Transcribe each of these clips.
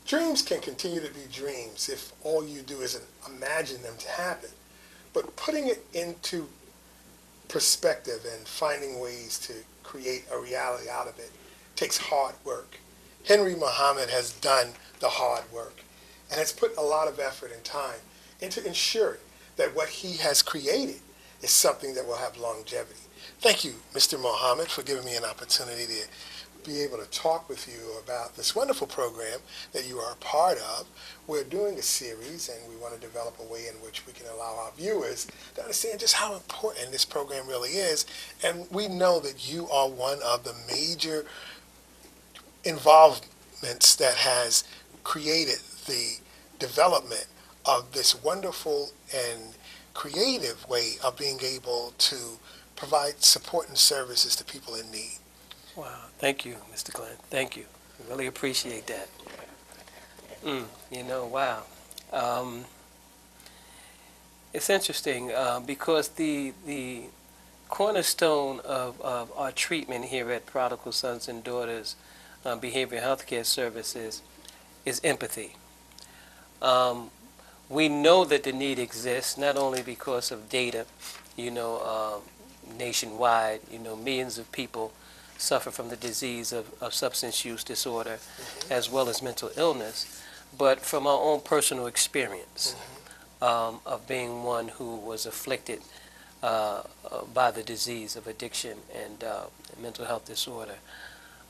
Dreams can continue to be dreams if all you do is imagine them to happen. But putting it into perspective and finding ways to create a reality out of it takes hard work. Henry Muhammad has done the hard work and has put a lot of effort and time into ensuring that what he has created is something that will have longevity. Thank you, Mr. Muhammad, for giving me an opportunity to be able to talk with you about this wonderful program that you are a part of. We're doing a series, and we want to develop a way in which we can allow our viewers to understand just how important this program really is. And we know that you are one of the major involvements that has created the development of this wonderful and creative way of being able to provide support and services to people in need. Wow, thank you, Mr. Glenn. Thank you. I really appreciate that. Wow. It's interesting because the cornerstone of our treatment here at Prodigal Sons and Daughters Behavioral Healthcare Services is empathy. We know that the need exists not only because of data, nationwide, millions of people suffer from the disease of substance use disorder as well as mental illness, but from our own personal experience of being one who was afflicted by the disease of addiction and mental health disorder.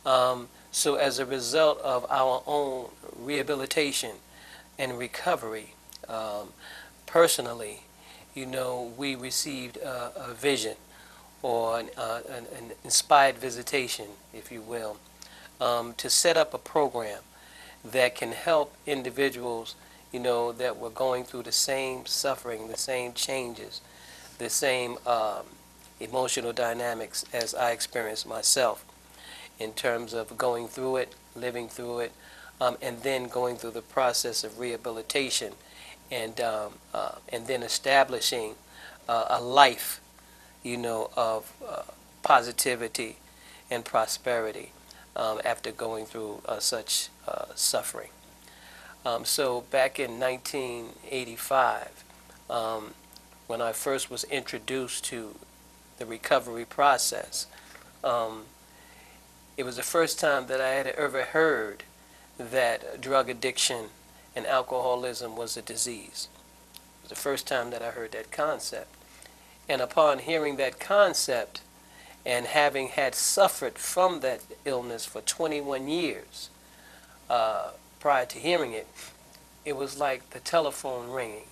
So as a result of our own rehabilitation and recovery, personally, we received a vision or an inspired visitation, if you will, to set up a program that can help individuals, that were going through the same suffering, the same changes, the same emotional dynamics as I experienced myself in terms of going through it, living through it, and then going through the process of rehabilitation and then establishing a life of positivity and prosperity after going through such suffering. So back in 1985, when I first was introduced to the recovery process, it was the first time that I had ever heard that drug addiction and alcoholism was a disease. It was the first time that I heard that concept. And upon hearing that concept and having had suffered from that illness for 21 years prior to hearing it, it was like the telephone ringing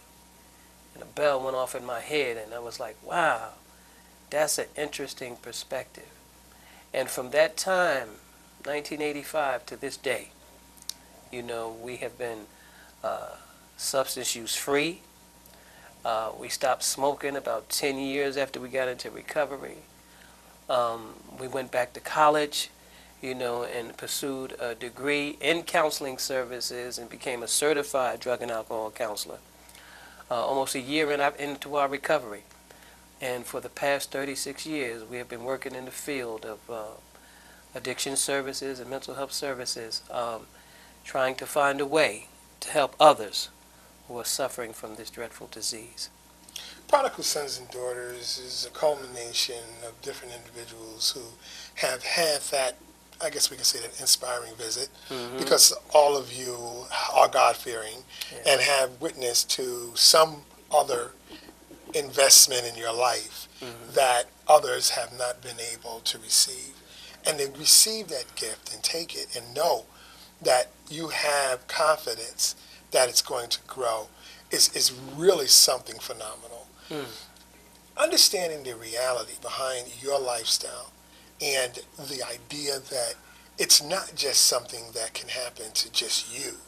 and a bell went off in my head, and I was like, wow, that's an interesting perspective. And from that time, 1985 to this day, we have been substance use free. We stopped smoking about 10 years after we got into recovery. We went back to college, and pursued a degree in counseling services and became a certified drug and alcohol counselor almost a year into our recovery. And for the past 36 years, we have been working in the field of addiction services and mental health services, trying to find a way to help others who are suffering from this dreadful disease. Prodigal Sons and Daughters is a culmination of different individuals who have had that, I guess we can say, that inspiring visit, because all of you are God-fearing and have witnessed to some other investment in your life that others have not been able to receive. And they receive that gift and take it and know that you have confidence that it's going to grow is really something phenomenal. Understanding the reality behind your lifestyle and the idea that it's not just something that can happen to just you.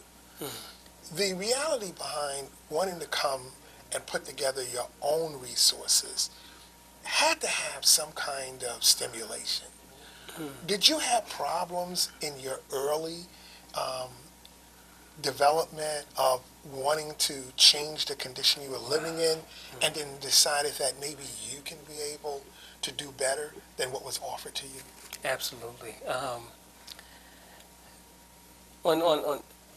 The reality behind wanting to come and put together your own resources had to have some kind of stimulation. Did you have problems in your early development of wanting to change the condition you were living in and then decided that maybe you can be able to do better than what was offered to you? Absolutely.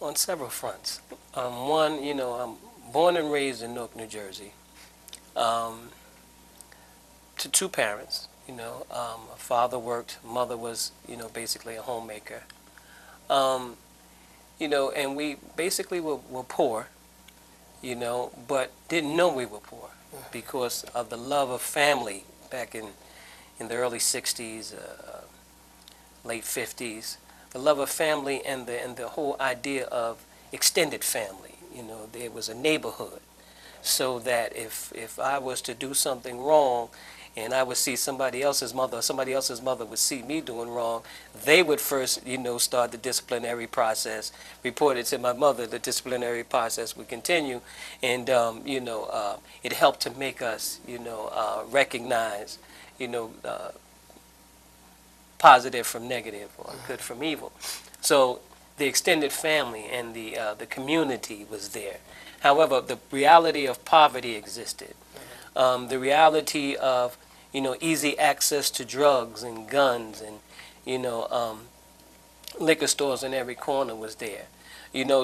on several fronts. One, I'm born and raised in Newark, New Jersey, to two parents. Father worked, mother was, basically a homemaker. And we basically were poor, but didn't know we were poor because of the love of family back in the early 60s, late 50s. The love of family and the whole idea of extended family. There was a neighborhood, so that if I was to do something wrong and I would see somebody else's mother, or somebody else's mother would see me doing wrong, they would first, start the disciplinary process, report it to my mother, the disciplinary process would continue, and, it helped to make us, recognize, positive from negative or good from evil. So the extended family and the community was there. However, the reality of poverty existed. The reality of, easy access to drugs and guns and, liquor stores in every corner was there.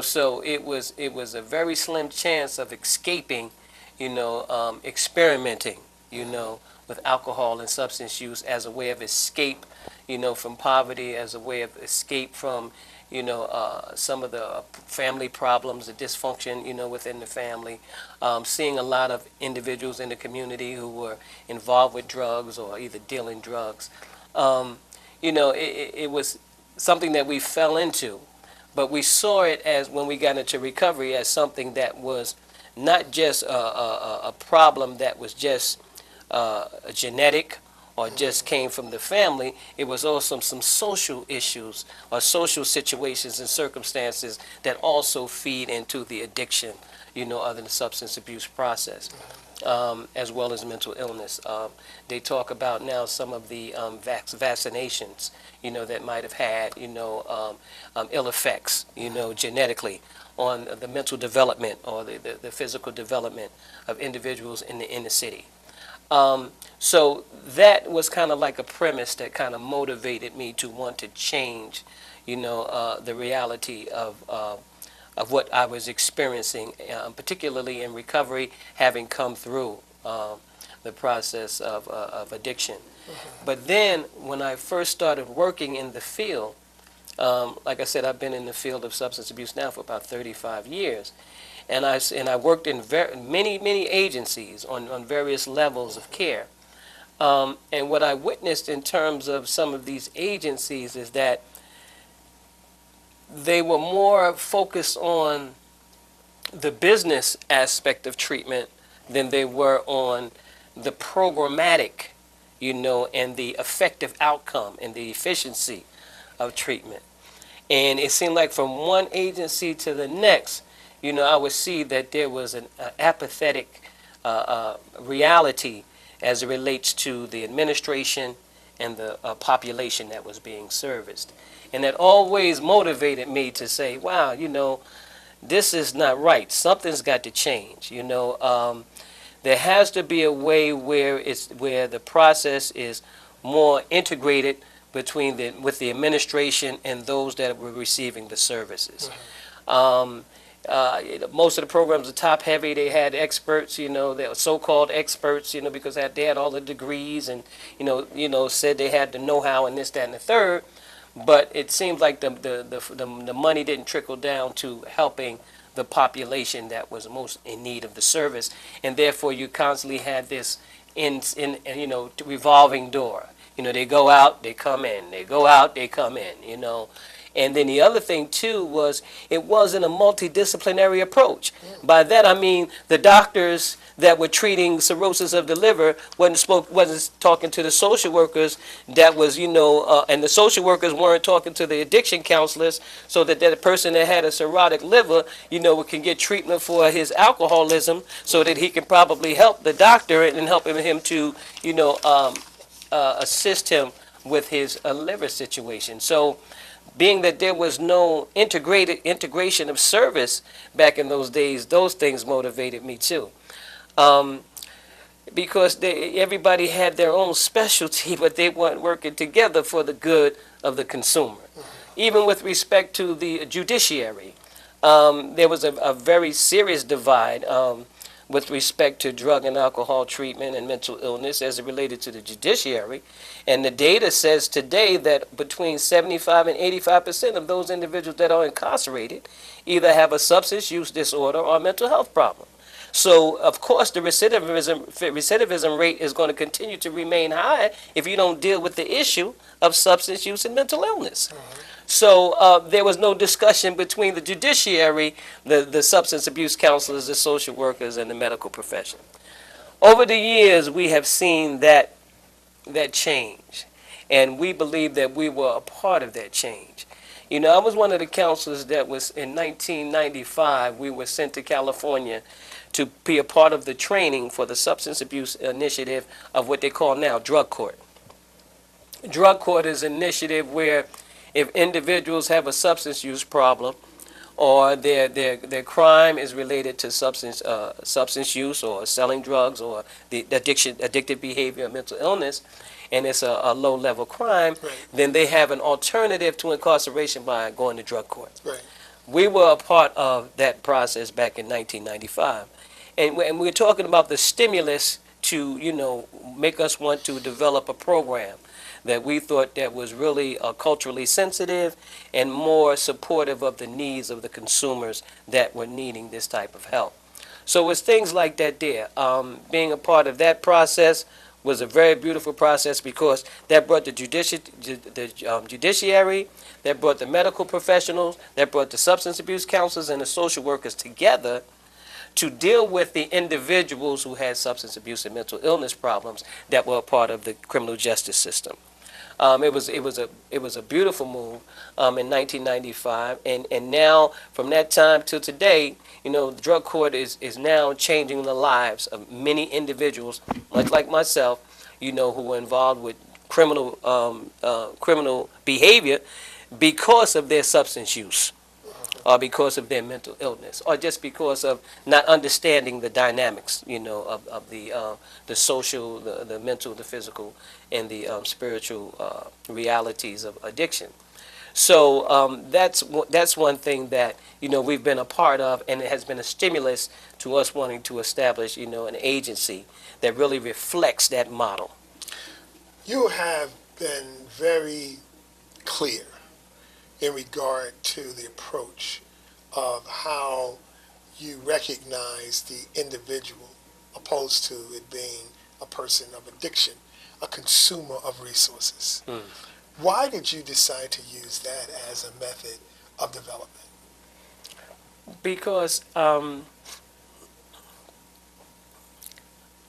So it was a very slim chance of escaping, experimenting, with alcohol and substance use as a way of escape, from poverty, as a way of escape from, some of the family problems, the dysfunction, within the family. Seeing a lot of individuals in the community who were involved with drugs or either dealing drugs. It was something that we fell into, but we saw it as, when we got into recovery, as something that was not just a problem that was just genetic or just came from the family. It was also some social issues or social situations and circumstances that also feed into the addiction, of the substance abuse process, as well as mental illness. They talk about now some of the vaccinations, that might have had, ill effects, genetically on the mental development or the physical development of individuals in the inner city. So that was kind of like a premise that kind of motivated me to want to change, the reality of what I was experiencing, particularly in recovery, having come through the process of addiction. But then when I first started working in the field, like I said, I've been in the field of substance abuse now for about 35 years. And I worked in many agencies on various levels of care. And what I witnessed in terms of some of these agencies is that they were more focused on the business aspect of treatment than they were on the programmatic, and the effective outcome and the efficiency of treatment. And it seemed like from one agency to the next, I would see that there was an apathetic reality as it relates to the administration and the population that was being serviced. And that always motivated me to say, wow, this is not right. Something's got to change. There has to be a way where the process is more integrated with the administration and those that were receiving the services. Most of the programs are top heavy. They had experts, they were so-called experts, because they had all the degrees and, said they had the know-how and this, that, and the third. But it seems like the money didn't trickle down to helping the population that was most in need of the service, and therefore you constantly had this revolving door. They go out, they come in. They go out, they come in. And then the other thing, too, was it wasn't a multidisciplinary approach. By that, I mean the doctors that were treating cirrhosis of the liver wasn't talking to the social workers that was, and the social workers weren't talking to the addiction counselors so that that person that had a cirrhotic liver, can get treatment for his alcoholism so that he can probably help the doctor and help him to, assist him with his liver situation. So being that there was no integration of service back in those days, those things motivated me too. Because everybody had their own specialty, but they weren't working together for the good of the consumer. Even with respect to the judiciary, there was a very serious divide with respect to drug and alcohol treatment and mental illness as it related to the judiciary. And the data says today that between 75 and 85% of those individuals that are incarcerated either have a substance use disorder or a mental health problem. So, of course, the recidivism rate is going to continue to remain high if you don't deal with the issue of substance use and mental illness. So there was no discussion between the judiciary, the substance abuse counselors, the social workers, and the medical profession. Over the years, we have seen that change, and we believe that we were a part of that change. You know, I was one of the counselors that was, in 1995, we were sent to California to be a part of the training for the substance abuse initiative of what they call now drug court. Drug court is an initiative where if individuals have a substance use problem or their crime is related to substance use or selling drugs or the addictive behavior or mental illness, and it's a low-level crime, Right. then they have an alternative to incarceration by going to drug court. Right. We were a part of that process back in 1995. And we're talking about the stimulus to, you know, make us want to develop a program that we thought that was really culturally sensitive and more supportive of the needs of the consumers that were needing this type of help. So it's things like that there. Being a part of that process was a very beautiful process because that brought the judiciary, that brought the medical professionals, that brought the substance abuse counselors and the social workers together to deal with the individuals who had substance abuse and mental illness problems that were a part of the criminal justice system. It was a beautiful move in 1995, and now from that time till today, you know, the drug court is now changing the lives of many individuals, much like myself, you know, who were involved with criminal behavior because of their substance use, or because of their mental illness, or just because of not understanding the dynamics, you know, of the social, the mental, the physical, and the spiritual realities of addiction. So that's one thing that, you know, we've been a part of, and it has been a stimulus to us wanting to establish, you know, an agency that really reflects that model. You have been very clear in regard to the approach of how you recognize the individual opposed to it being a person of addiction, a consumer of resources. Why did you decide to use that as a method of development? Because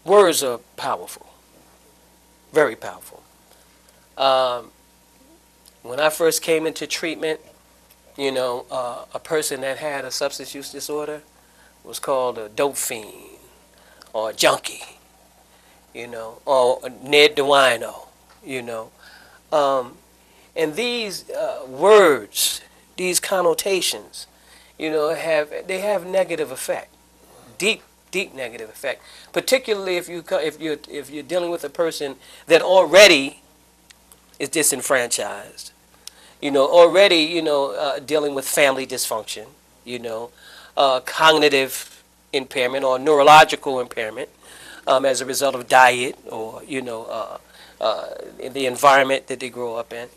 words are powerful, very powerful. When I first came into treatment, you know, a person that had a substance use disorder was called a dope fiend or a junkie, you know, or Ned the Wino, you know. And these words, these connotations, you know, they have negative effect, deep negative effect. Particularly if you're dealing with a person that already is disenfranchised, you know, already, you know, dealing with family dysfunction, you know, cognitive impairment or neurological impairment as a result of diet or, you know, in the environment that they grow up in.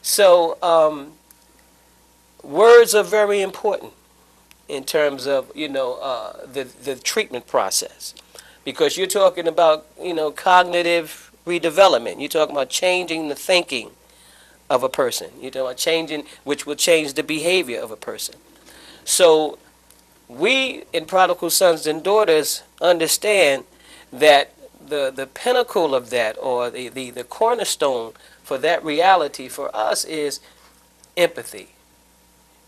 So words are very important in terms of, you know, the treatment process, because you're talking about, you know, cognitive redevelopment. You're talking about changing the thinking of a person. You're talking about changing, which will change the behavior of a person. So we in Prodigal Sons and Daughters understand that the pinnacle of that, or the cornerstone for that reality for us, is empathy.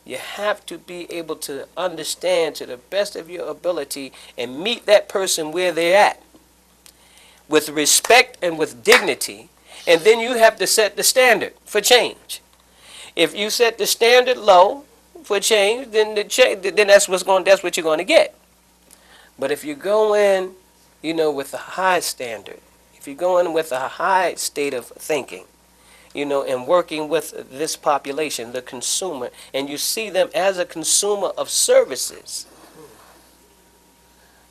You have to be able to understand to the best of your ability and meet that person where they're at with respect and with dignity, and then you have to set the standard for change. If you set the standard low for change, then that's what you're going to get. But if you go in, you know, with a high standard, if you go in with a high state of thinking, and working with this population, the consumer, and you see them as a consumer of services,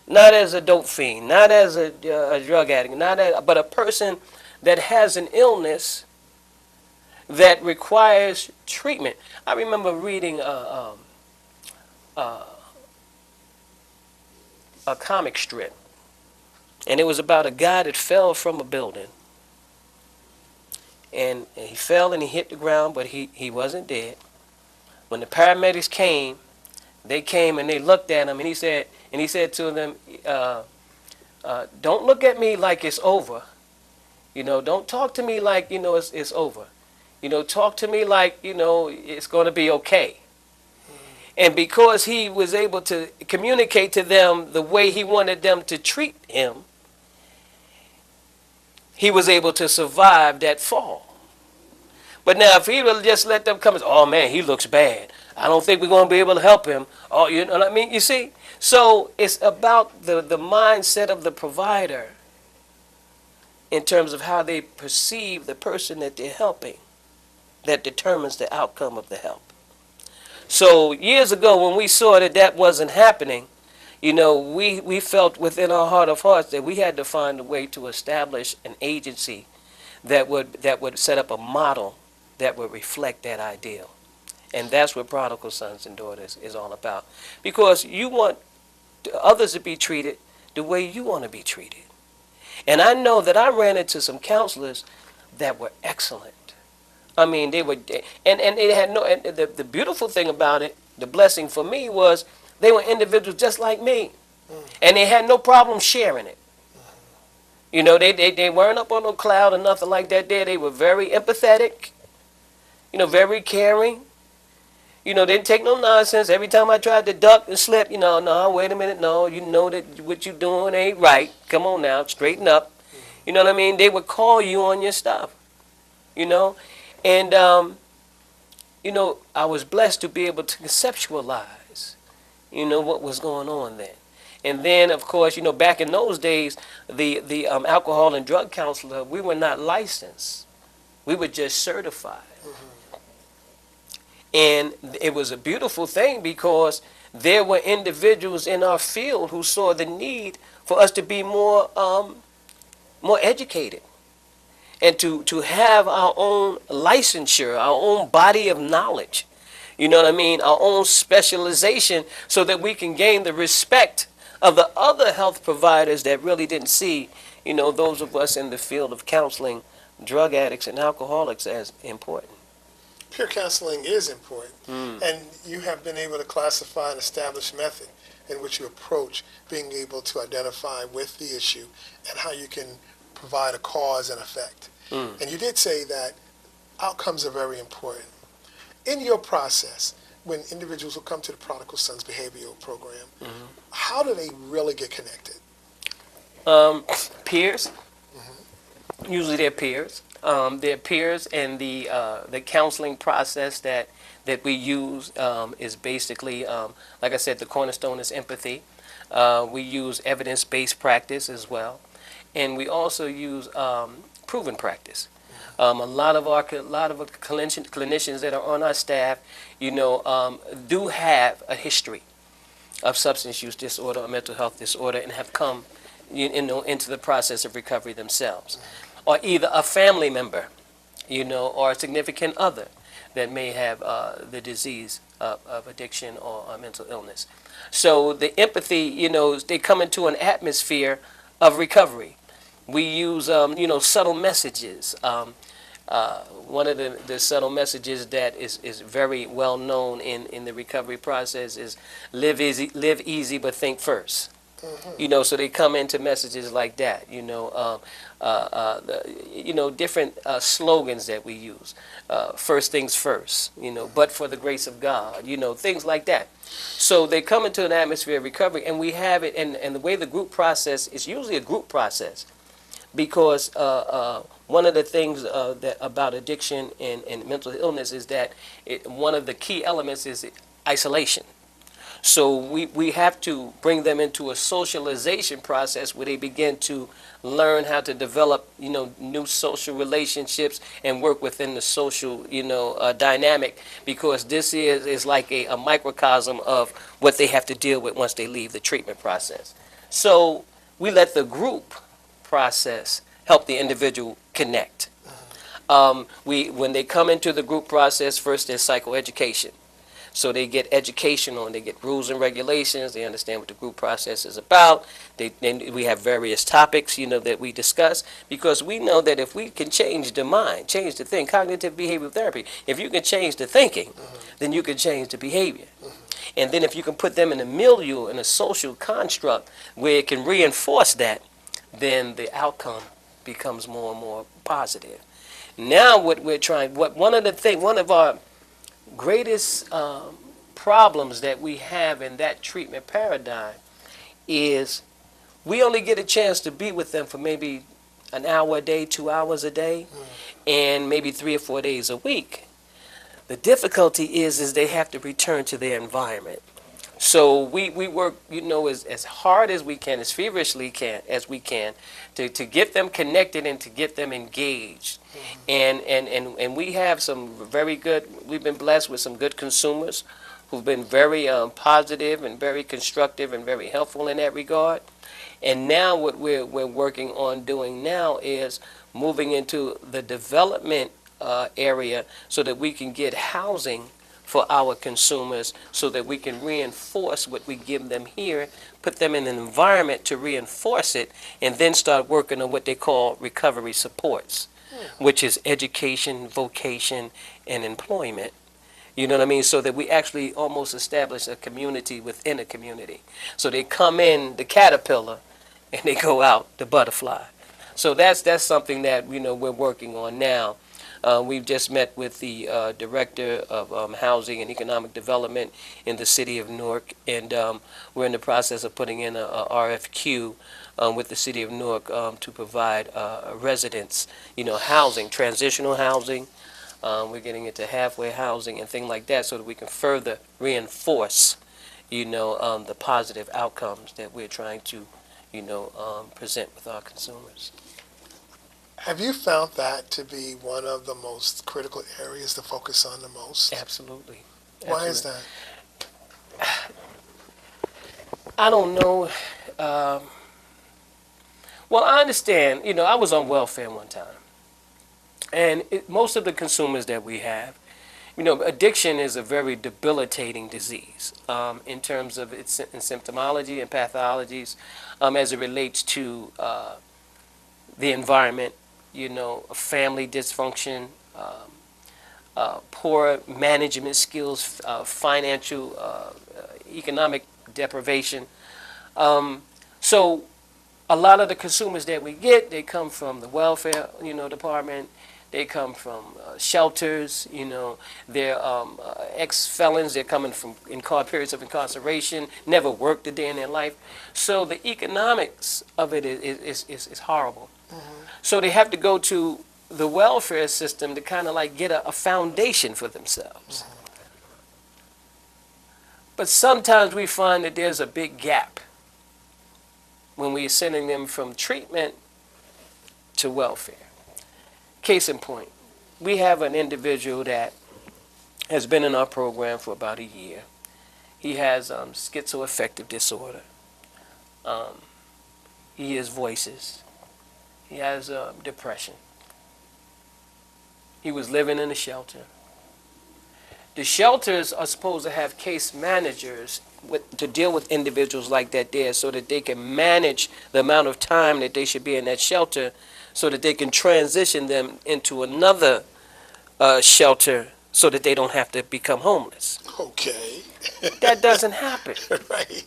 not as a dope fiend, not as a drug addict, but a person that has an illness that requires treatment. I remember reading a comic strip, and it was about a guy that fell from a building. And he fell and he hit the ground, but he wasn't dead. When the paramedics came, they came and they looked at him, and he said to them, "Don't look at me like it's over. Don't talk to me like it's over. Talk to me like it's going to be okay." And because he was able to communicate to them the way he wanted them to treat him, he was able to survive that fall. But now if he would just let them come and say, "Oh man, he looks bad. I don't think we're going to be able to help him." Oh, you know what I mean? You see? So it's about the mindset of the provider in terms of how they perceive the person that they're helping that determines the outcome of the help. So years ago when we saw that wasn't happening, we felt within our heart of hearts that we had to find a way to establish an agency that would set up a model that would reflect that ideal. And that's what Prodigal Sons and Daughters is all about. Because you want others to be treated the way you want to be treated. And I know that I ran into some counselors that were excellent. I mean, they were, and they had no, and the beautiful thing about it, the blessing for me was they were individuals just like me. And they had no problem sharing it. They weren't up on no cloud or nothing like that there. They were very empathetic, very caring. Didn't take no nonsense. Every time I tried to duck and slip, no, wait a minute, no, that what you doing ain't right. Come on now, straighten up. You know what I mean? They would call you on your stuff, And, I was blessed to be able to conceptualize, what was going on then. And then, of course, back in those days, the alcohol and drug counselor, we were not licensed. We were just certified. And it was a beautiful thing because there were individuals in our field who saw the need for us to be more educated and to have our own licensure, our own body of knowledge, our own specialization so that we can gain the respect of the other health providers that really didn't see, those of us in the field of counseling drug addicts and alcoholics as important. Peer counseling is important, and you have been able to classify an established method in which you approach being able to identify with the issue and how you can provide a cause and effect. And you did say that outcomes are very important. In your process, when individuals will come to the Prodigal Sons Behavioral Program, how do they really get connected? Peers. Usually they're peers. Their peers, and the counseling process that we use is basically, like I said, the cornerstone is empathy. We use evidence-based practice as well, and we also use proven practice. A lot of clinicians that are on our staff, do have a history of substance use disorder or mental health disorder and have come, into the process of recovery themselves. Or either a family member, or a significant other that may have the disease of addiction or mental illness. So the empathy, they come into an atmosphere of recovery. We use, subtle messages. One of the subtle messages that is very well known in the recovery process is live easy, but think first. So they come into messages like that, different slogans that we use. First things first, but for the grace of God, things like that. So they come into an atmosphere of recovery, and we have it, and the way the group process is usually a group process, because one of the things that about addiction and mental illness is that one of the key elements is isolation. So we have to bring them into a socialization process where they begin to learn how to develop, new social relationships and work within the social, dynamic, because this is like a microcosm of what they have to deal with once they leave the treatment process. So we let the group process help the individual connect. When they come into the group process, first there's psychoeducation. So they get education on, they get rules and regulations, they understand what the group process is about. Then we have various topics, that we discuss, because we know that if we can change the mind, change the thing, cognitive behavioral therapy, if you can change the thinking, then you can change the behavior. And then if you can put them in a milieu, in a social construct where it can reinforce that, then the outcome becomes more and more positive. Now what we're trying, one of our greatest problems that we have in that treatment paradigm is we only get a chance to be with them for maybe an hour a day, 2 hours a day, and maybe 3 or 4 days a week. The difficulty is they have to return to their environment. So we work, as hard as we can, as feverishly as we can, to get them connected and to get them engaged. And we have we've been blessed with some good consumers who've been very positive and very constructive and very helpful in that regard. And now what we're working on doing now is moving into the development area so that we can get housing for our consumers, so that we can reinforce what we give them here, put them in an environment to reinforce it, and then start working on what they call recovery supports, which is education, vocation, and employment. You know what I mean? So that we actually almost establish a community within a community. So they come in the caterpillar and they go out the butterfly. So that's something that we're working on now. We've just met with the Director of Housing and Economic Development in the City of Newark, and we're in the process of putting in a RFQ with the City of Newark to provide residents, housing, transitional housing. We're getting into halfway housing and things like that so that we can further reinforce, the positive outcomes that we're trying to, present with our consumers. Have you found that to be one of the most critical areas to focus on the most? Absolutely. Why is that? I don't know. Well, I understand. I was on welfare one time. And most of the consumers that we have, addiction is a very debilitating disease in terms of its symptomology and pathologies as it relates to the environment, family dysfunction, poor management skills, financial, economic deprivation. So a lot of the consumers that we get, they come from the welfare, department. They come from shelters, they're ex-felons, they're coming from periods of incarceration, never worked a day in their life. So the economics of it is horrible. So they have to go to the welfare system to kind of like get a foundation for themselves. But sometimes we find that there's a big gap when we're sending them from treatment to welfare. Case in point, we have an individual that has been in our program for about a year. He has schizoaffective disorder. He hears voices. He has depression. He was living in a shelter. The shelters are supposed to have case managers to deal with individuals like that there so that they can manage the amount of time that they should be in that shelter so that they can transition them into another shelter so that they don't have to become homeless. Okay. That doesn't happen. Right.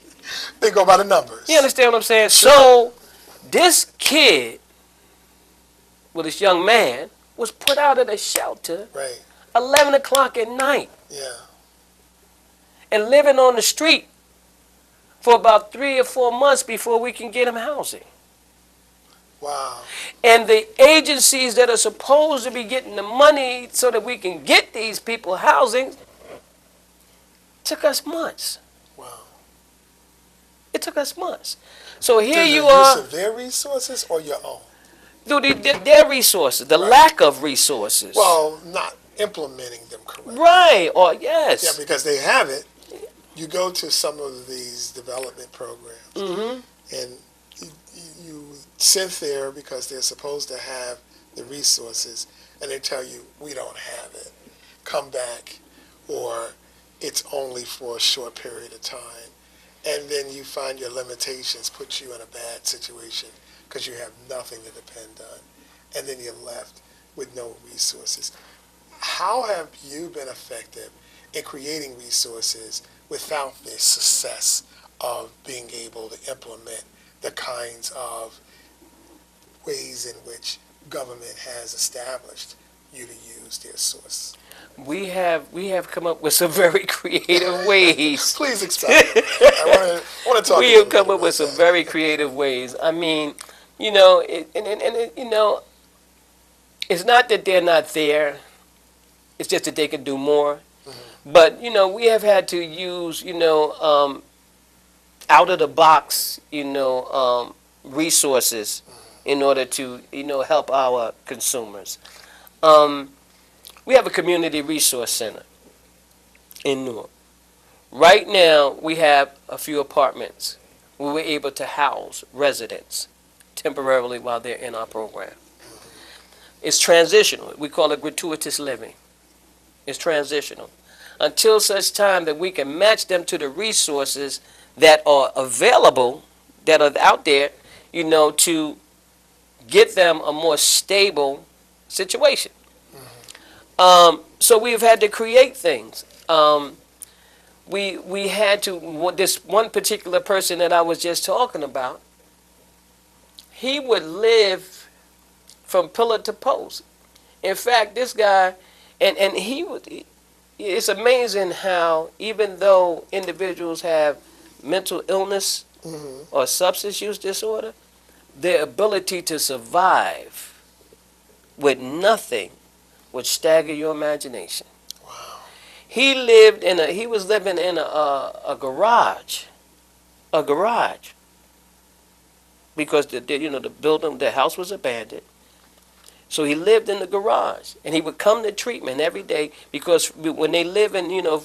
They go by the numbers. You understand what I'm saying? So this kid, well, this young man, was put out of the shelter 11 o'clock at night. Yeah. And living on the street for about 3 or 4 months before we can get him housing. Wow. And the agencies that are supposed to be getting the money so that we can get these people housing took us months. Wow. It took us months. So here Through you the are. use of their resources or your own? Through their resources, the Right. lack of resources. Well, not implementing them correctly. Right, or Yeah, yes. because they have it. You go to some of these development programs, Mm-hmm. and you sit there because they're supposed to have the resources, and they tell you, we don't have it. Come back, or it's only for a short period of time. And then you find your limitations put you in a bad situation because you have nothing to depend on. And then you're left with no resources. How have you been effective in creating resources without the success of being able to implement the kinds of ways in which government has established you to use their source? We have come up with some very creative ways. Please expound on that. I want to talk. We have come up with some very creative ways. I mean, you know, you know, it's not that they're not there. It's just that they can do more. Mm-hmm. But you know, we have had to use, you know, out of the box, you know, resources in order to, you know, help our consumers. We have a community resource center in Newark. Right now, we have a few apartments where we're able to house residents temporarily while they're in our program. It's transitional. We call it gratuitous living. It's transitional. Until such time that we can match them to the resources that are available, that are out there, you know, to get them a more stable situation. So we've had to create things. We had to, this one particular person that I was just talking about, he would live from pillar to post. In fact, this guy, and he would, it's amazing how even though individuals have mental illness or substance use disorder, their ability to survive with nothing would stagger your imagination. Wow. He was living in a garage, because the house was abandoned. So he lived in the garage, and he would come to treatment every day because when they live in, you know,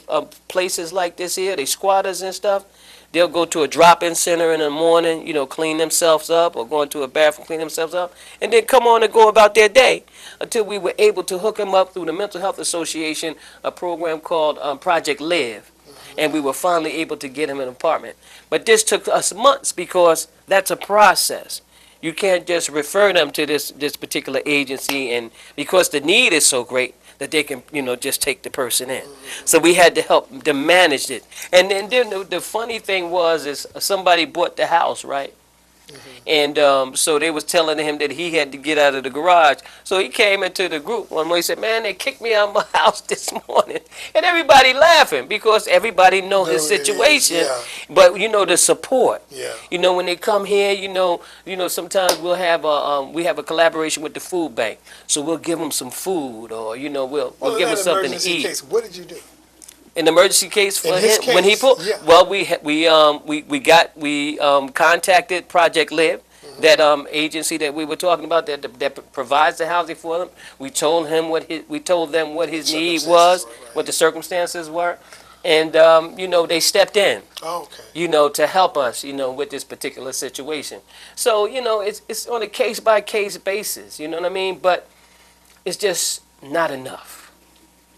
places like this here, they squatters and stuff. They'll go to a drop-in center in the morning, you know, clean themselves up, or go into a bathroom, clean themselves up, and then come on and go about their day until we were able to hook them up through the Mental Health Association, a program called Project Live, and we were finally able to get him an apartment. But this took us months because that's a process. You can't just refer them to this particular agency, and because the need is so great that they can, you know, just take the person in. So we had to help them manage it. And then the funny thing is somebody bought the house, right? And so they was telling him that he had to get out of the garage. So he came into the group one morning. He said, "Man, they kicked me out of my house this morning." And everybody laughing because everybody know his situation. Yeah. But you know the support. Yeah. You know when they come here, you know sometimes we'll have we have a collaboration with the food bank. So we'll give them some food, or you know we'll give them something to eat. Case, what did you do? An emergency case for him case, when he pulled. yeah. Well, we contacted Project Live, that agency that we were talking about that provides the housing for them. We told them what his need was, right. what the circumstances were, and you know they stepped in. Oh, okay. You know, to help us, you know, with this particular situation. So you know it's on a case by case basis. You know what I mean? But it's just not enough.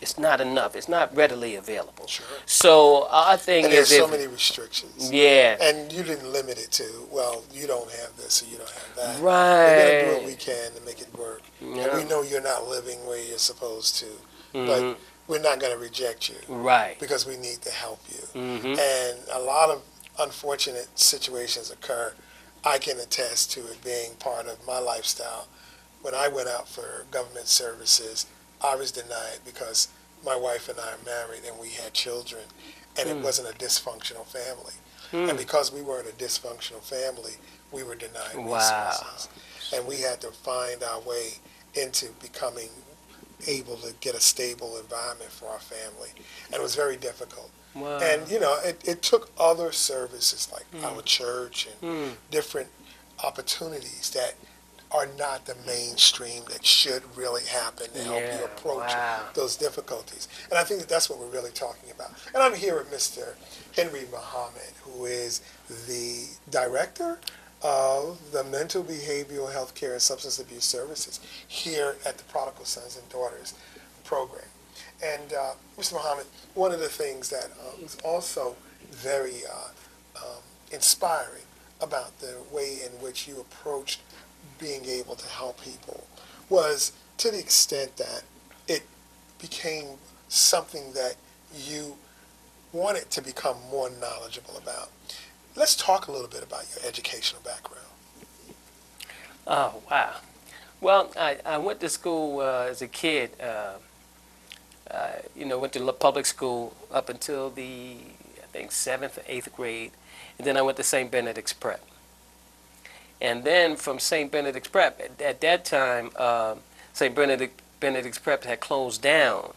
It's not enough. It's not readily available. Sure. So our thing and is, there's so many restrictions. Yeah. And you didn't limit it to, well, you don't have this or you don't have that. Right. We're going to do what we can to make it work. Yeah. And we know you're not living where you're supposed to, but we're not going to reject you. Right. Because we need to help you. Mm-hmm. And a lot of unfortunate situations occur. I can attest to it being part of my lifestyle. When I went out for government services, I was denied because my wife and I are married and we had children, and it wasn't a dysfunctional family. And because we weren't a dysfunctional family, we were denied resources. And we had to find our way into becoming able to get a stable environment for our family. And it was very difficult Wow. And, you know, it took other services like our church and different opportunities that are not the mainstream that should really happen to help you approach those difficulties. And I think that that's what we're really talking about. And I'm here with Mr. Henry Muhammad, who is the director of the Mental Behavioral Health Care and Substance Abuse Services here at the Prodigal Sons and Daughters program. And Mr. Muhammad, one of the things that was also very inspiring about the way in which you approached being able to help people was to the extent that it became something that you wanted to become more knowledgeable about. Let's talk a little bit about your educational background. Oh, wow. Well, I went to school as a kid, went to public school up until the, I think, 7th or 8th grade. And then I went to St. Benedict's Prep. And then from St. Benedict's Prep, at that time, St. Benedict's Prep had closed down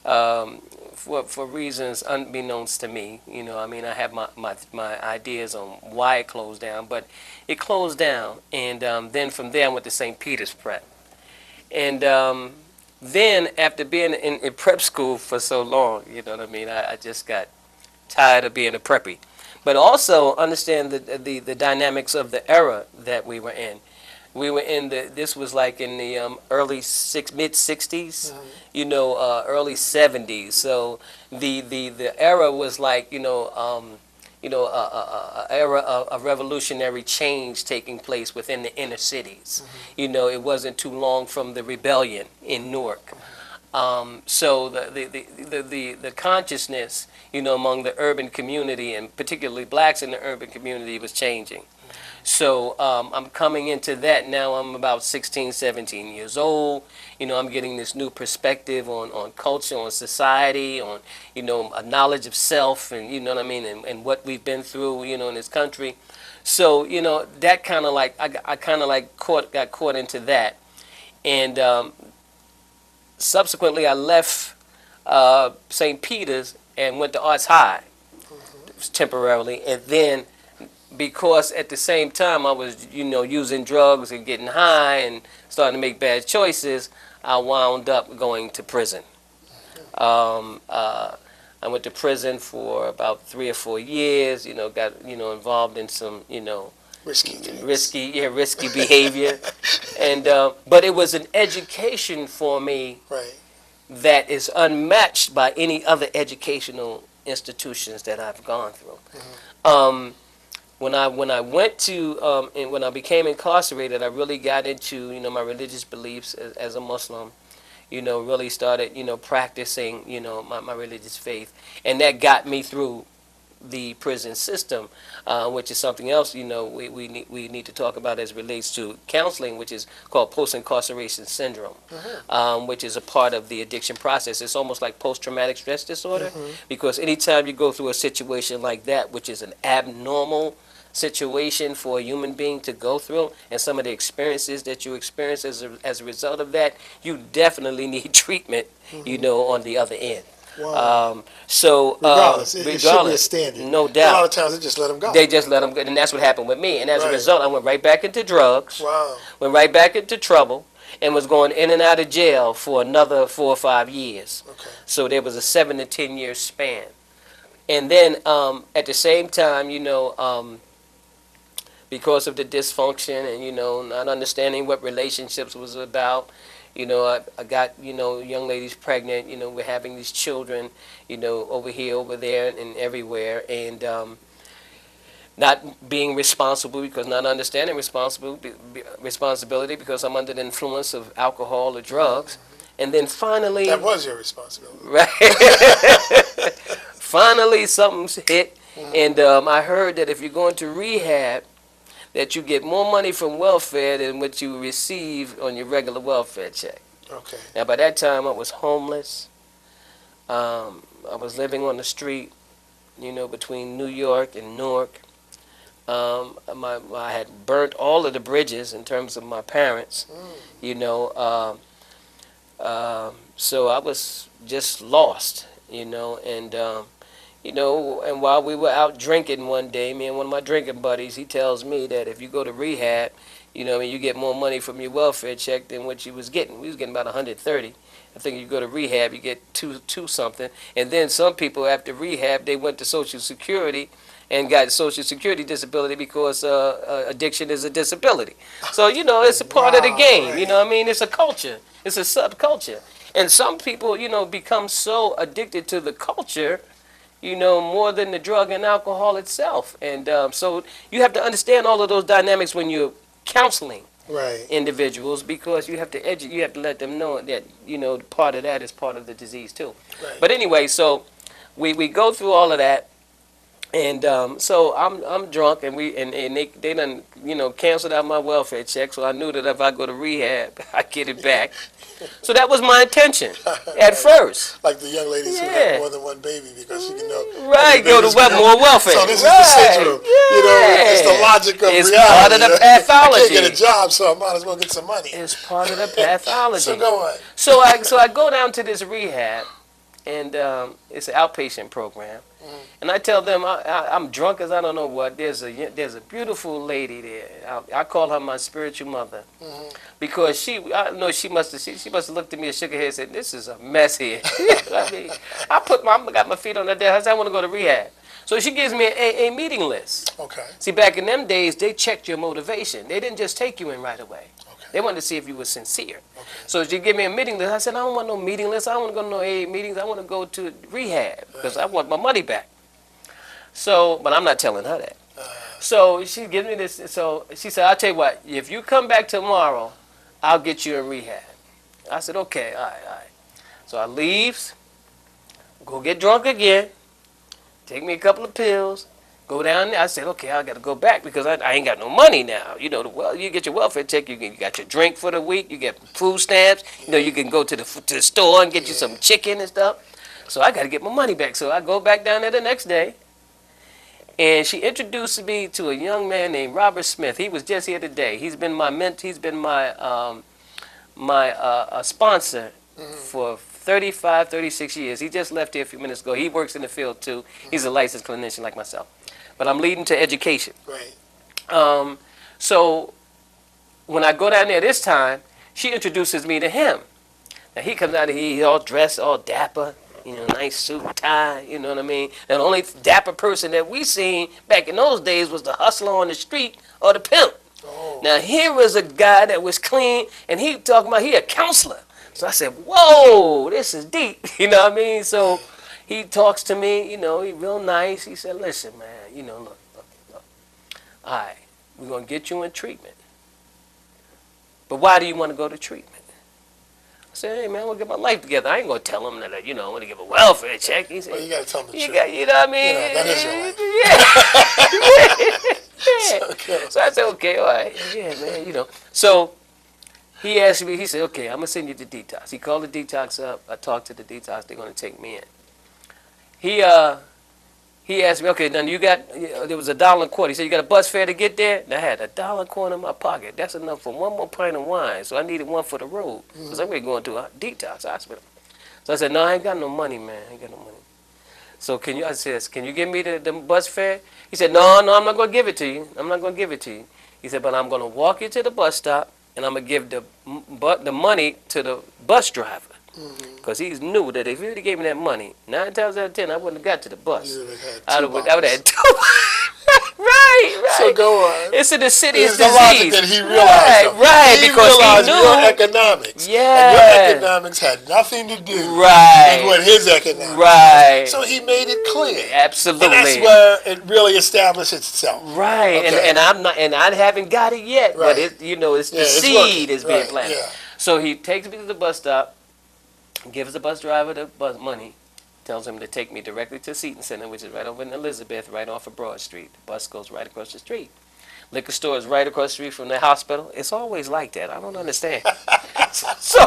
for reasons unbeknownst to me. You know, I mean, I have my ideas on why it closed down, but it closed down. And then from there, I went to St. Peter's Prep. And then after being in prep school for so long, you know what I mean, I just got tired of being a preppy. But also understand the dynamics of the era that we were in. We were in this was like in the mid 60s, early 70s. So the era was like, a era of revolutionary change taking place within the inner cities. You know, it wasn't too long from the rebellion in Newark. So the consciousness, among the urban community, and particularly blacks in the urban community, was changing. So I'm coming into that now. I'm about 16, 17 years old. I'm getting this new perspective on culture, on society, on, a knowledge of self, and, you know what I mean, and what we've been through, in this country. So, that kind of like, I kind of like got caught into that. And subsequently, I left St. Peter's and went to Arts High temporarily. And then, because at the same time I was, using drugs and getting high and starting to make bad choices, I wound up going to prison. I went to prison for about 3 or 4 years. Got involved in some risky behavior, and but it was an education for me that is unmatched by any other educational institutions that I've gone through. When I went to and when I became incarcerated, I really got into my religious beliefs as a Muslim. Really started practicing my religious faith, and that got me through the prison system, which is something else we need to talk about as relates to counseling, which is called post-incarceration syndrome, which is a part of the addiction process. It's almost like post-traumatic stress disorder, because anytime you go through a situation like that, which is an abnormal situation for a human being to go through, and some of the experiences that you experience as a result of that, you definitely need treatment, on the other end. Wow. Regardless, it should be a standard. No doubt. A lot of times they just let them go. They just let them go, and that's what happened with me. And as a result, I went right back into drugs. Wow. Went right back into trouble, and was going in and out of jail for another 4 or 5 years. Okay. So there was a 7 to 10 year span. And then at the same time, because of the dysfunction and not understanding what relationships was about, I got young ladies pregnant. We're having these children, over here, over there, and everywhere, and not being responsible, because not understanding responsibility because I'm under the influence of alcohol or drugs, and then finally that was your responsibility, right? Finally, something's hit, and I heard that if you're going to rehab, that you get more money from welfare than what you receive on your regular welfare check. Okay. Now, by that time, I was homeless. I was living on the street, between New York and Newark. I had burnt all of the bridges in terms of my parents, so I was just lost, and You know, and while we were out drinking one day, me and one of my drinking buddies, he tells me that if you go to rehab, you know, you get more money from your welfare check than what you was getting. We was getting about 130. I think if you go to rehab, you get two something. And then some people after rehab, they went to Social Security and got Social Security disability because addiction is a disability. So, you know, it's a part of the game. Right. You know what I mean? It's a culture. It's a subculture. And some people, you know, become so addicted to the culture, you know, more than the drug and alcohol itself. And so you have to understand all of those dynamics when you're counseling individuals, because you have to you have to let them know that, you know, part of that is part of the disease too. Right. But anyway, so we go through all of that. And so I'm drunk, and they done, you know, canceled out my welfare check, so I knew that if I go to rehab, I get it back. So that was my intention at first. Like the young ladies who have more than one baby because she can know. Right, go to more welfare. So this is the syndrome. Yeah. You know, it's the logic of it's reality. Part of the pathology. I can't get a job, so I might as well get some money. It's part of the pathology. So go on. So I go down to this rehab, and it's an outpatient program. And I tell them I'm drunk as I don't know what. There's a beautiful lady there. I call her my spiritual mother, because I know she must have looked at me and shook her head and said, "This is a mess here." I mean, I got my feet on the desk. I said, "I want to go to rehab." So she gives me an AA meeting list. Okay. See, back in them days, they checked your motivation. They didn't just take you in right away. They wanted to see if you were sincere. Okay. So she gave me a meeting list. I said, I don't want no meeting list. I don't want to go to no AA meetings. I want to go to rehab because I want my money back. So, but I'm not telling her that. So she gives me this. So she said, I'll tell you what, if you come back tomorrow, I'll get you in rehab. I said, okay, all right. So I leaves, go get drunk again, take me a couple of pills, go down there. I said, okay, I got to go back because I ain't got no money now. You know, you get your welfare check, you got your drink for the week, you get food stamps. You know, you can go to the store and get you some chicken and stuff. So I got to get my money back. So I go back down there the next day, and she introduced me to a young man named Robert Smith. He was just here today. He's been my He's been my sponsor for 35, 36 years. He just left here a few minutes ago. He works in the field too. He's a licensed clinician like myself. But I'm leading to education. Right. So when I go down there this time, she introduces me to him. Now he comes out of here, he's all dressed, all dapper, you know, nice suit, tie, you know what I mean? And the only dapper person that we seen back in those days was the hustler on the street or the pimp. Oh. Now here was a guy that was clean, and he talking about he a counselor. So I said, whoa, this is deep, you know what I mean? So he talks to me, you know, he real nice. He said, listen, man, you know, look. All right, we're going to get you in treatment. But why do you want to go to treatment? I said, hey, man, I want to get my life together. I ain't going to tell him that, you know, I want to give a welfare check. He said, well, you got to tell him the truth. You know what I mean? Yeah, that is your life. Yeah. So I said, okay, all right. Yeah, man, you know. So he asked me, he said, okay, I'm going to send you to detox. He called the detox up. I talked to the detox. They're going to take me in. He asked me, okay, now there was $1.25. He said, you got a bus fare to get there? And I had $1.25 in my pocket. That's enough for one more pint of wine. So I needed one for the road because I'm going to go into a detox hospital. So I said, no, I ain't got no money, man. I ain't got no money. So I said, can you give me the bus fare? He said, no, I'm not going to give it to you. I'm not going to give it to you. He said, but I'm going to walk you to the bus stop, and I'm going to give the money to the bus driver. Because he knew that if he would have gave me that money, 9 times out of 10, I wouldn't have got to the bus. You would have had I would have had 2. Right. So go on. It's an insidious disease. It's the logic that he realized. Right, because realized he knew. your economics. Yeah. And your economics had nothing to do with what his economics was. So he made it clear. Absolutely. And that's where it really established itself. Right. Okay. And I haven't got it yet, but it's the seed is being planted. Yeah. So he takes me to the bus stop, gives the bus driver the bus money, tells him to take me directly to Seton Center, which is right over in Elizabeth, right off of Broad Street. The bus goes right across the street. Liquor store is right across the street from the hospital. It's always like that. I don't understand. So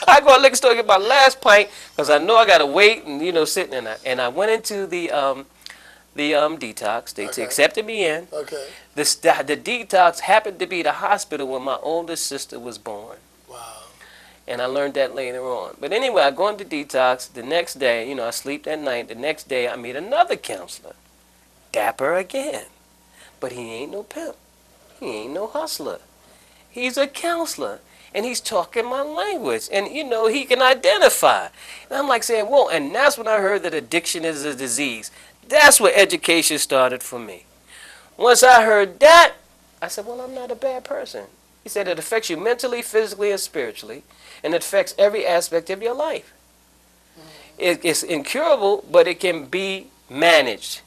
I go to the liquor store to get my last pint because I know I got to wait and, sit in there. And I went into the detox. They accepted me in. Okay. The detox happened to be the hospital where my oldest sister was born. Wow. And I learned that later on. But anyway, I go into detox. The next day, I sleep that night. The next day, I meet another counselor. Dapper again. But he ain't no pimp. He ain't no hustler. He's a counselor. And he's talking my language. And, he can identify. And I'm like saying, whoa. And that's when I heard that addiction is a disease. That's where education started for me. Once I heard that, I said, well, I'm not a bad person. He said it affects you mentally, physically, and spiritually. And it affects every aspect of your life. It's incurable, but it can be managed.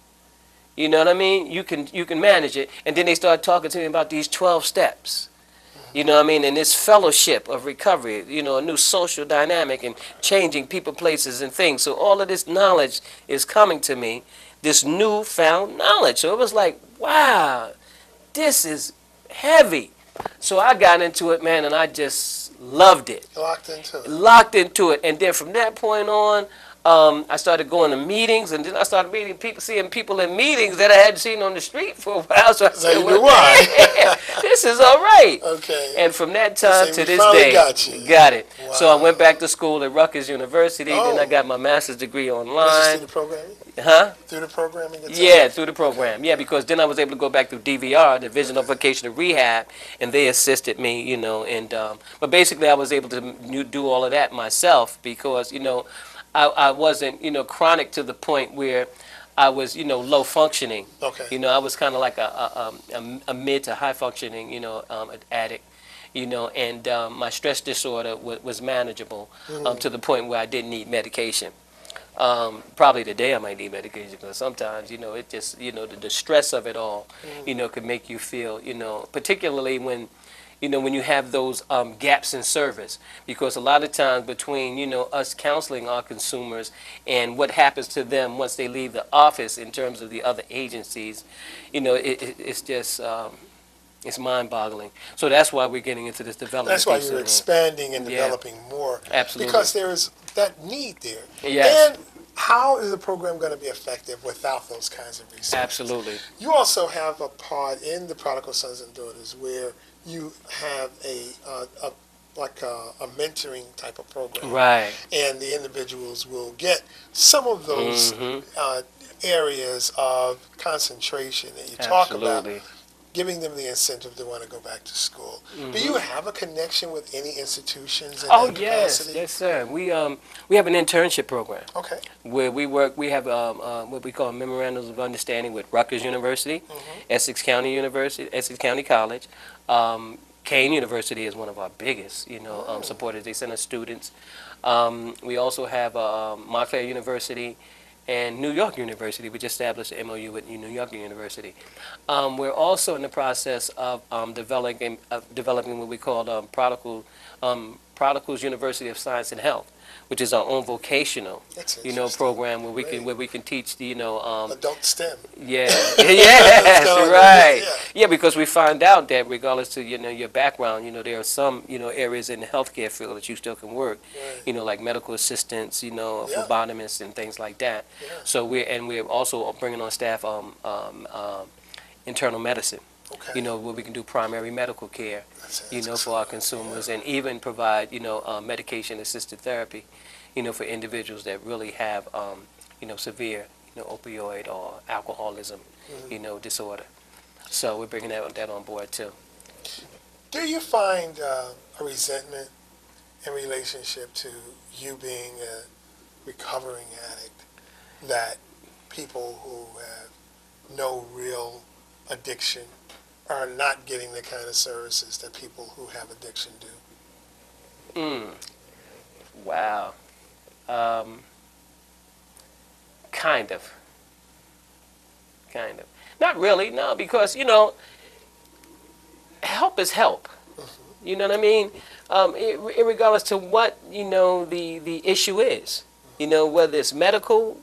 You know what I mean? You can manage it. And then they started talking to me about these 12 steps. You know what I mean? And this fellowship of recovery, a new social dynamic and changing people, places, and things. So all of this knowledge is coming to me, this newfound knowledge. So it was like, wow, this is heavy. So I got into it, man, and I just loved it. Locked into it. Locked into it. And then from that point on, I started going to meetings, and then I started seeing people in meetings that I hadn't seen on the street for a while. So I said, why? This is all right. Okay. And from that time to this day, got it. Wow. So I went back to school at Rutgers University. Then I got my master's degree online. Through the programming? Huh? Through the programming itself? Yeah, through the program. Yeah, because then I was able to go back through DVR, Division of Vocational Rehab, and they assisted me, and but basically I was able to do all of that myself because, I wasn't, chronic to the point where I was, low functioning. Okay. I was kind of like a mid to high functioning, addict, and my stress disorder was manageable to the point where I didn't need medication. Probably today I might need medication because sometimes, it just, the stress of it all, could make you feel, particularly when you have those gaps in service, because a lot of times between, us counseling our consumers and what happens to them once they leave the office in terms of the other agencies, it's just, it's mind-boggling. So that's why we're getting into this development. That's why you're expanding and developing more. Absolutely. Because there is that need there. Yes. And how is the program going to be effective without those kinds of resources? Absolutely. You also have a part in the Prodigal Sons and Daughters where you have a mentoring type of program. Right. And the individuals will get some of those areas of concentration that you talk about, giving them the incentive to want to go back to school. Do you have a connection with any institutions in that capacity? Yes, sir. We have an internship program. Okay. Where we have what we call memorandums of understanding with Rutgers University, Essex County University, Essex County College. Kane University is one of our biggest, supporters. They send us students. We also have Montclair University and New York University. We just established an MOU with New York University. We're also in the process of developing what we call Prodigal's University of Science and Health, which is our own vocational, program where we can teach the, adult STEM. Yeah, yes, right. Yeah, because we find out that regardless to your background, there are some areas in the healthcare field that you still can work, like medical assistants, phlebotomists and things like that. Yeah. So we're also bringing on staff internal medicine. Okay. Where we can do primary medical care, for our consumers, and even provide, medication-assisted therapy, for individuals that really have, severe, opioid or alcoholism, disorder. So we're bringing that on board too. Do you find a resentment in relationship to you being a recovering addict, that people who have no real addiction are not getting the kind of services that people who have addiction do? Wow. Kind of. Not really, no, because, help is help. You know what I mean? Regardless to what, the issue is. Whether it's medical,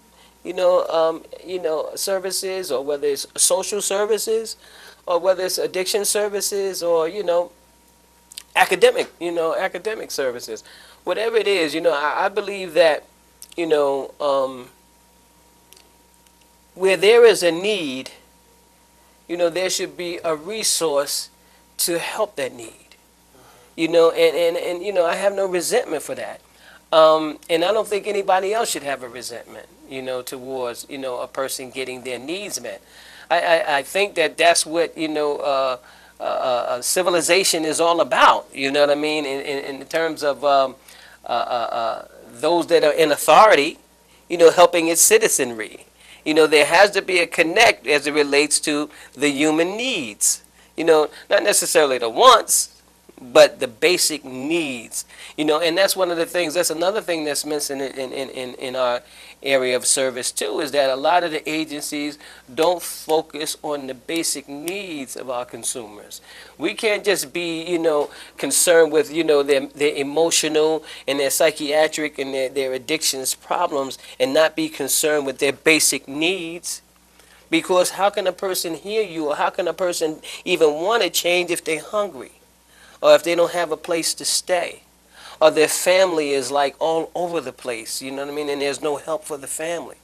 services, or whether it's social services, or whether it's addiction services, or, academic services. Whatever it is, I believe that, where there is a need, there should be a resource to help that need. and I have no resentment for that. And I don't think anybody else should have a resentment, towards, a person getting their needs met. I think that that's what, civilization is all about, you know what I mean, in terms of those that are in authority, helping its citizenry. There has to be a connect as it relates to the human needs. Not necessarily the wants, but the basic needs. And that's one of the things, that's another thing that's missing in our area of service too, is that a lot of the agencies don't focus on the basic needs of our consumers. We can't just be, concerned with, their emotional and their psychiatric and their addictions problems and not be concerned with their basic needs. Because how can a person hear you, or how can a person even want to change if they're hungry? Or if they don't have a place to stay, or their family is like all over the place, you know what I mean, and there's no help for the family,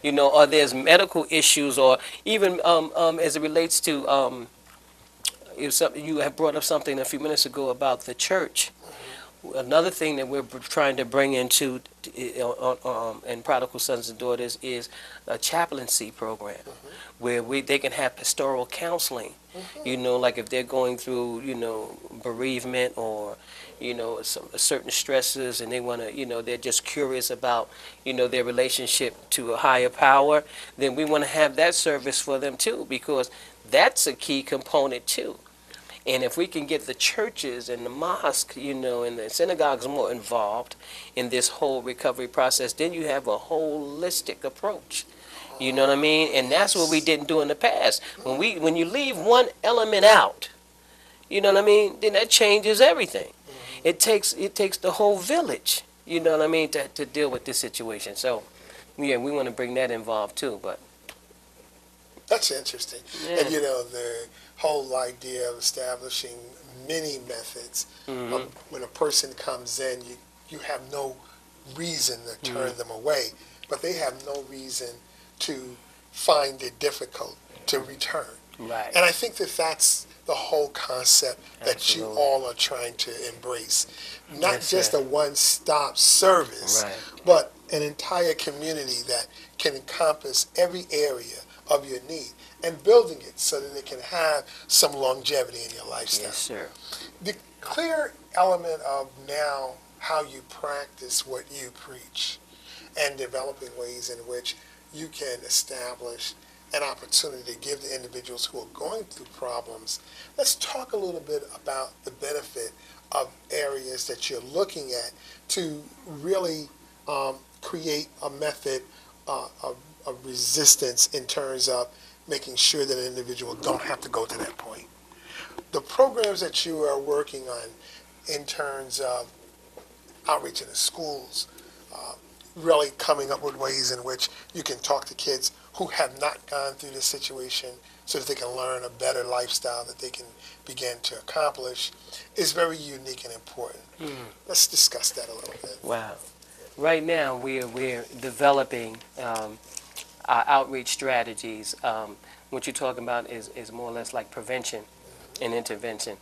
or there's medical issues, or even as it relates to, you have brought up something a few minutes ago about the church. Another thing that we're trying to bring into in Prodigal Sons and Daughters is a chaplaincy program, where they can have pastoral counseling. Like if they're going through, bereavement, or, some certain stresses, and they want to, they're just curious about, their relationship to a higher power, then we want to have that service for them too, because that's a key component too. And if we can get the churches and the mosque, and the synagogues more involved in this whole recovery process, then you have a holistic approach. You know what I mean? And that's what we didn't do in the past. When you leave one element out, you know what I mean, then that changes everything. It takes the whole village, you know what I mean, to deal with this situation. So, yeah, we want to bring that involved too. But that's interesting. Yeah. And the whole idea of establishing many methods. When a person comes in, you have no reason to turn them away, but they have no reason to find it difficult to return. Right. And I think that that's the whole concept that Absolutely. you all are trying to embrace. Not Yes, just sir. a one-stop service, Right. but an entire community that can encompass every area of your need, and building it so that it can have some longevity in your lifestyle. Yes, sir. The clear element of now how you practice what you preach, and developing ways in which you can establish an opportunity to give the individuals who are going through problems. Let's talk a little bit about the benefit of areas that you're looking at to really create a method of resistance in terms of making sure that an individual don't have to go to that point. The programs that you are working on in terms of outreach in the schools, really coming up with ways in which you can talk to kids who have not gone through this situation so that they can learn a better lifestyle that they can begin to accomplish, is very unique and important. Let's discuss that a little bit. Wow. Right now, we're developing our outreach strategies. What you're talking about is more or less like prevention and intervention.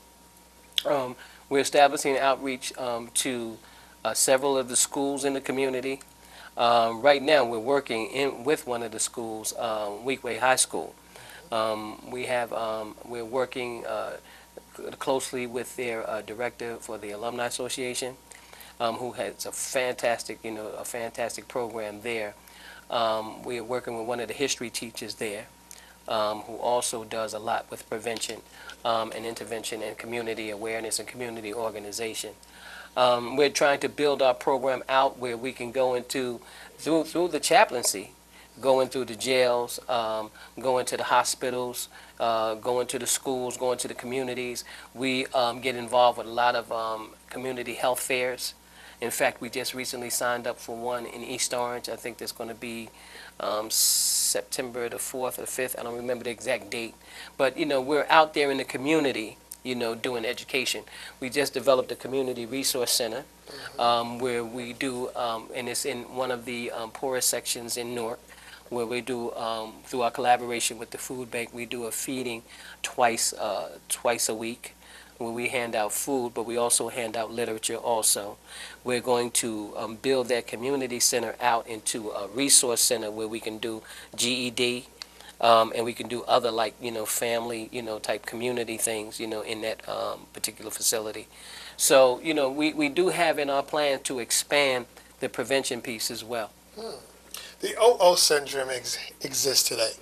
We're establishing outreach to several of the schools in the community. Right now, we're working with one of the schools, Weekway High School. We're working closely with their director for the Alumni Association, who has a fantastic program there. We're working with one of the history teachers there, who also does a lot with prevention and intervention and community awareness and community organization. We're trying to build our program out where we can go through the chaplaincy, going through the jails, going to the hospitals, going to the schools, going to the communities. We get involved with a lot of community health fairs. In fact, we just recently signed up for one in East Orange. I think that's going to be September the 4th or 5th. I don't remember the exact date. But, we're out there in the community, doing education. We just developed a community resource center where we do, and it's in one of the poorest sections in Newark, where we do, through our collaboration with the food bank, we do a feeding twice a week. where we hand out food, but we also hand out literature also. We're going to build that community center out into a resource center where we can do GED, and we can do other, like, family, type community things, in that particular facility. So, we do have in our plan to expand the prevention piece as well. The OO syndrome exists today.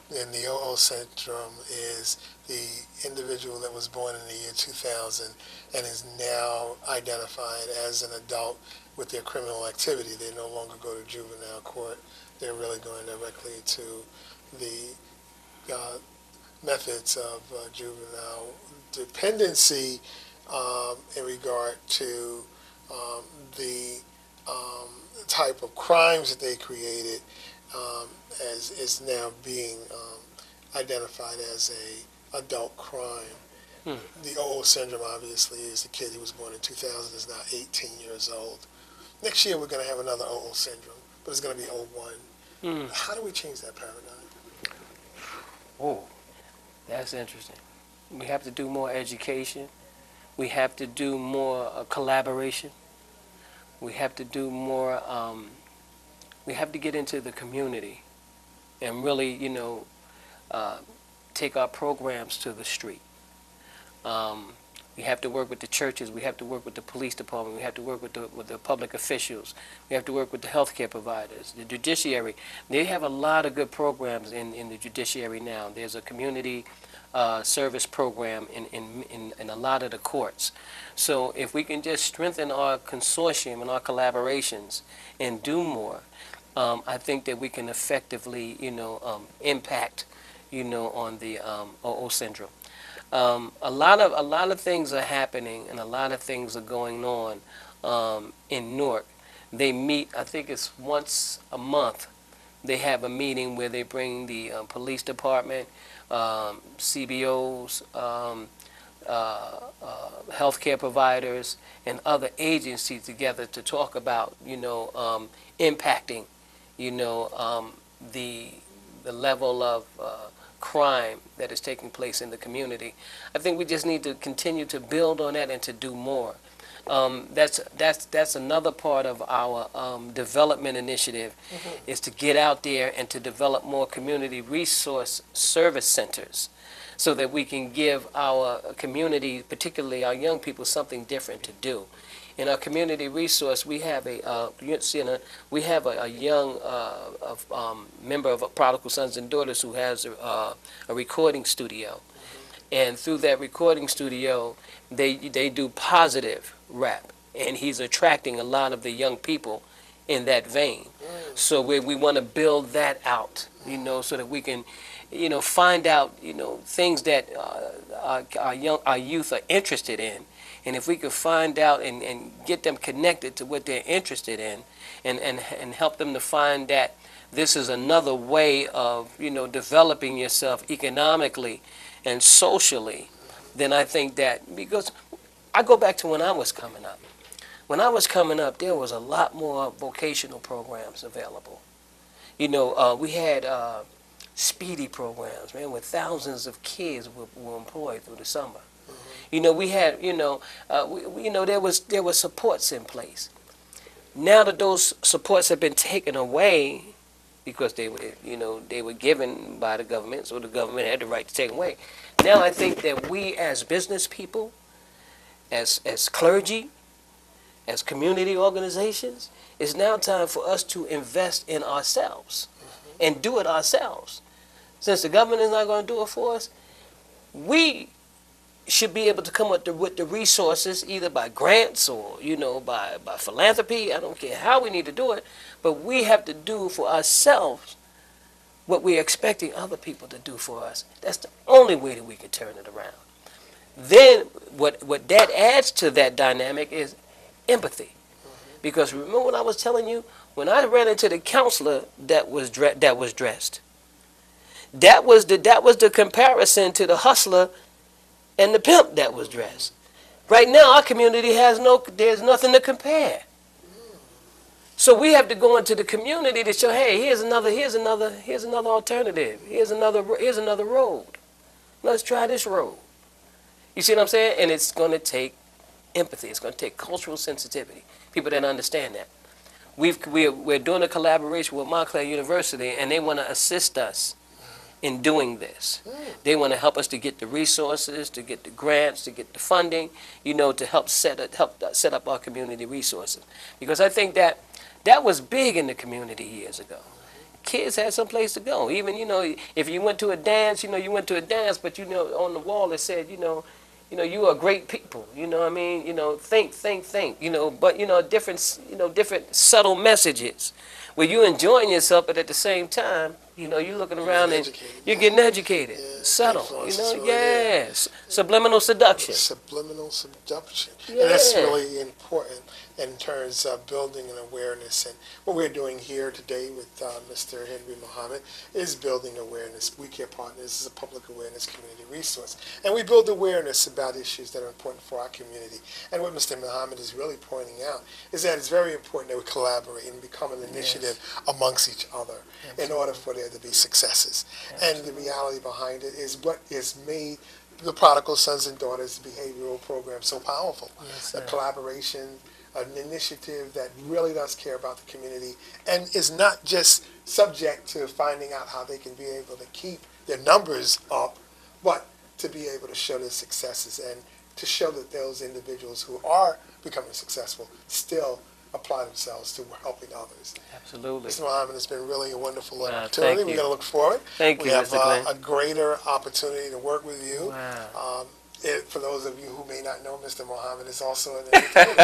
And the OO syndrome is the individual that was born in the year 2000 and is now identified as an adult with their criminal activity. They no longer go to juvenile court. They're really going directly to the methods of juvenile dependency in regard to the type of crimes that they created, as is now being identified as a adult crime. The OO syndrome, obviously, is the kid who was born in 2000 is now 18 years old. Next year we're going to have another OO syndrome, but it's going to be O1. How do we change that paradigm? Oh, that's interesting. We have to do more education. We have to do more collaboration. We have to do more, we have to get into the community and really, take our programs to the street. We have to work with the churches. We have to work with the police department. We have to work with the public officials. We have to work with the healthcare providers, the judiciary. They have a lot of good programs in the judiciary now. There's a community service program in a lot of the courts. So if we can just strengthen our consortium and our collaborations and do more, I think that we can effectively, impact, on the OO syndrome. A lot of things are happening and a lot of things are going on in Newark. They meet, I think it's once a month. They have a meeting where they bring the police department, CBOs, healthcare providers, and other agencies together to talk about, impacting, the level of crime that is taking place in the community. I think we just need to continue to build on that and to do more. That's another part of our development initiative, is to get out there and to develop more community resource service centers so that we can give our community, particularly our young people, something different to do. In our community resource, we have a young member of Prodigal Sons and Daughters who has a recording studio, and through that recording studio, they do positive rap, and he's attracting a lot of the young people in that vein. So we want to build that out, so that we can, find out, things that our youth are interested in. And if we could find out and get them connected to what they're interested in, and help them to find that this is another way of, developing yourself economically and socially, then I think that, because I go back to when I was coming up. When I was coming up, there was a lot more vocational programs available. We had speedy programs, man, where thousands of kids were employed through the summer. We had, there was supports in place. Now that those supports have been taken away because they were given by the government, so the government had the right to take them away. Now I think that we as business people, as clergy, as community organizations, it's now time for us to invest in ourselves and do it ourselves. Since the government is not going to do it for us, we should be able to come up with the resources, either by grants or, by philanthropy. I don't care how we need to do it, but we have to do for ourselves what we're expecting other people to do for us. That's the only way that we can turn it around. Then what that adds to that dynamic is empathy. Because remember what I was telling you? When I ran into the counselor that was dressed, that was the comparison to the hustler and the pimp that was dressed. Right now, our community there's nothing to compare. So we have to go into the community to show, hey, here's another alternative. Here's another road. Let's try this road. You see what I'm saying? And it's going to take empathy. It's going to take cultural sensitivity. People that understand that. We're doing a collaboration with Montclair University, and they want to assist us in doing this. They want to help us to get the resources, to get the grants, to get the funding, to help set up our community resources. Because I think that was big in the community years ago. Kids had some place to go. Even, if you went to a dance, you went to a dance, but, on the wall it said, you are great people, think, but, different subtle messages where you're enjoying yourself, but at the same time, you're looking around and you're getting educated. Yeah, subtle, really yes. Subliminal seduction. Subliminal seduction. Yeah. And that's really important in terms of building an awareness. And what we're doing here today with Mr. Henry Muhammad is building awareness. We Care Partners is a public awareness community resource. And we build awareness about issues that are important for our community. And what Mr. Muhammad is really pointing out is that it's very important that we collaborate and become an initiative amongst each other in order for there to be successes. And the reality behind it is what has made the Prodigal Sons and Daughters behavioral program so powerful. A collaboration, an initiative that really does care about the community and is not just subject to finding out how they can be able to keep their numbers up, but to be able to show their successes and to show that those individuals who are becoming successful still apply themselves to helping others. Absolutely. Mr. Muhammad, it's been really a wonderful Wow, opportunity. thank We're you. going to look forward. Thank you, We have Mr. Glenn. a greater opportunity to work with you. Wow. For those of you who may not know, Mr. Muhammad is also an entertainer.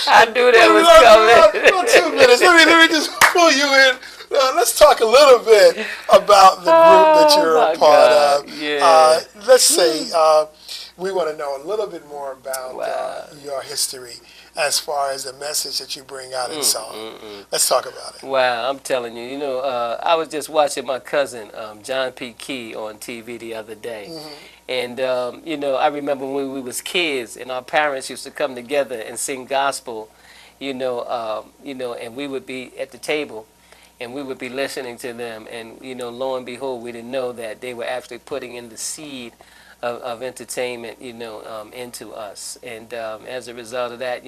I knew that was coming. About 2 minutes. Let me just pull you in. Let's talk a little bit about the group that you're a part of. Yeah. Let's say we want to know a little bit more about your history as far as the message that you bring out in song. Let's talk about it. Wow, I'm telling you, I was just watching my cousin, John P. Key, on TV the other day. And, I remember when we was kids and our parents used to come together and sing gospel, and we would be at the table and we would be listening to them. And, lo and behold, we didn't know that they were actually putting in the seed of entertainment, into us. And as a result of that,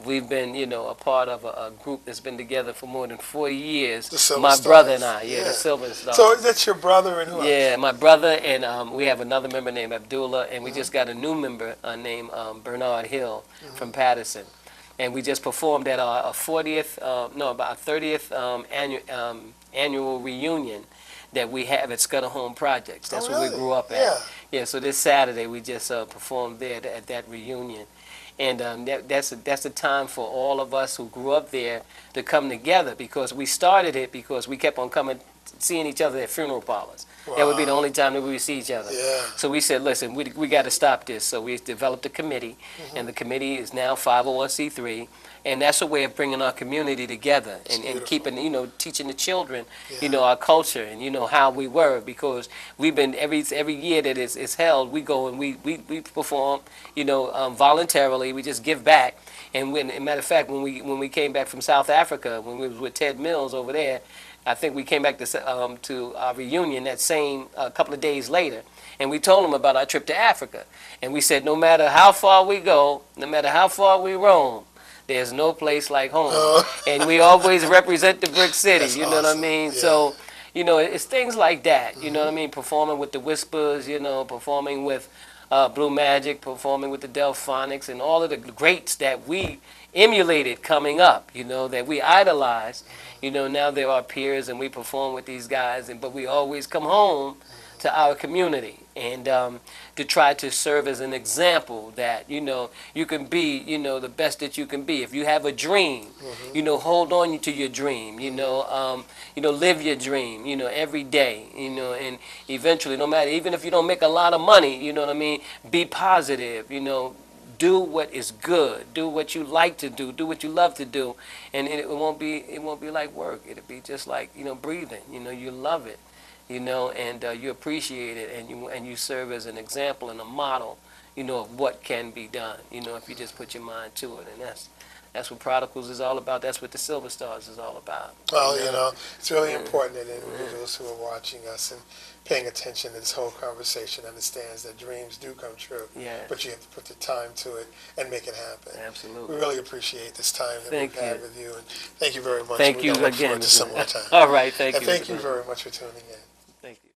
we've been, a part of a group that's been together for more than 40 years. The Silver My Stars. brother and I, the Silver Stars. So that's your brother and who else? Yeah, my brother, and we have another member named Abdullah, and we just got a new member named Bernard Hill from Patterson. And we just performed at our 30th annual reunion that we have at Scudder Home Projects. That's where we grew up at. Yeah, so this Saturday we just performed there at that reunion. And that's a time for all of us who grew up there to come together, because we started it because we kept on seeing each other at funeral parlors. Wow. That would be the only time that we would see each other. Yeah. So we said, listen, we got to stop this. So we developed a committee, and the committee is now 501c3. And that's a way of bringing our community together and keeping, teaching the children, our culture and, how we were, because we've been every year that it's held, we go and we perform, voluntarily. We just give back. And as a matter of fact, when we came back from South Africa, when we was with Ted Mills over there, I think we came back to our reunion that same couple of days later. And we told them about our trip to Africa. And we said, no matter how far we go, no matter how far we roam, there's no place like home. And we always represent the brick city, That's you know awesome. what I mean? Yeah. So, it's things like that, you know what I mean? Performing with the Whispers, performing with Blue Magic, performing with the Delphonics, and all of the greats that we emulated coming up, that we idolized. Now they're our peers and we perform with these guys, but we always come home to our community and to try to serve as an example that, you can be, the best that you can be. If you have a dream, hold on to your dream, live your dream, every day, and eventually, no matter, even if you don't make a lot of money, you know what I mean, be positive, do what is good, do what you like to do what you love to do, and it won't be like work. It'll be just like, breathing, you love it. And you appreciate it, and you serve as an example and a model, of what can be done, if you just put your mind to it. And that's what Prodigals is all about. That's what the Silver Stars is all about. Well, it's really important that individuals who are watching us and paying attention to this whole conversation understands that dreams do come true. Yeah. But you have to put the time to it and make it happen. Absolutely. We really appreciate this time that we've had with you, and thank you very much. Thank you We're gonna look again. forward to some more time. All right, thank And you. thank you very much for tuning in. Thank you.